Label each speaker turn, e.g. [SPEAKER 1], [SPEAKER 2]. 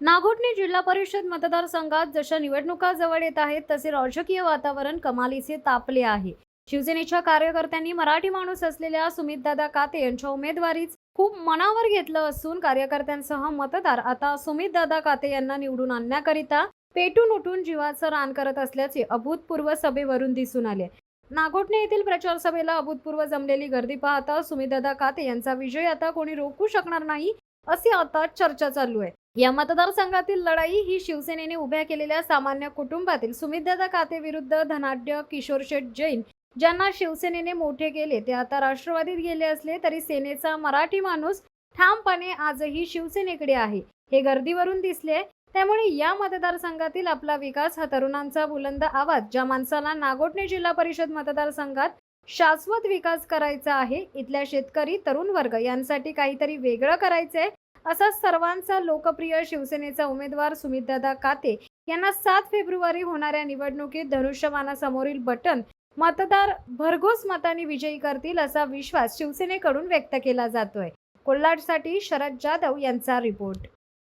[SPEAKER 1] नागोठणे जिल्हा परिषद मतदारसंघात जशा निवडणुका जवळ येत आहेत तसे राजकीय वातावरण कमालीचे तापले आहे। शिवसेनेच्या कार्यकर्त्यांनी मराठी माणूस असलेल्या सुमितदादा काते यांच्या उमेदवारीच खूप मनावर घेतलं असून कार्यकर्त्यांसह मतदार आता सुमितदादा काते यांना निवडून आणण्याकरिता पेटून उठून जीवाचं रान करत असल्याचे अभूतपूर्व सभेवरून दिसून आले। नागोठणे येथील प्रचार सभेला अभूतपूर्व जमलेली गर्दी पाहता सुमितदादा काते यांचा विजय आता कोणी रोखू शकणार नाही अशी आता चर्चा चालू आहे। या मतदारसंघातील लढाई ही शिवसेनेने उभ्या केलेल्या सामान्य कुटुंबातील सुमितदादा काते विरुद्ध धनाढ्य किशोर शेठ जैन ज्यांना शिवसेनेने मोठे केले ते आता राष्ट्रवादीत गेले असले तरी सेनेचा मराठी माणूस ठामपणे आजही शिवसेनेकडे आहे हे गर्दीवरून दिसले। त्यामुळे या मतदारसंघातील आपला विकास हा तरुणांचा बुलंद आवाज ज्या माणसाला नागोठणे जिल्हा परिषद मतदारसंघात शाश्वत विकास करायचा आहे, इथल्या शेतकरी तरुण वर्ग यांसाठी काहीतरी वेगळं करायचंय असा सर्वांचा लोकप्रिय शिवसेनेचा उमेदवार सुमितदादा काते यांना 7 फेब्रुवारी होणाऱ्या निवडणुकीत धनुष्यबाणासमोरील बटन मतदार भरघोस मतांनी विजयी करतील असा विश्वास शिवसेनेकडून व्यक्त केला जातोय। कोल्हाडसाठी शरद जाधव यांचा रिपोर्ट।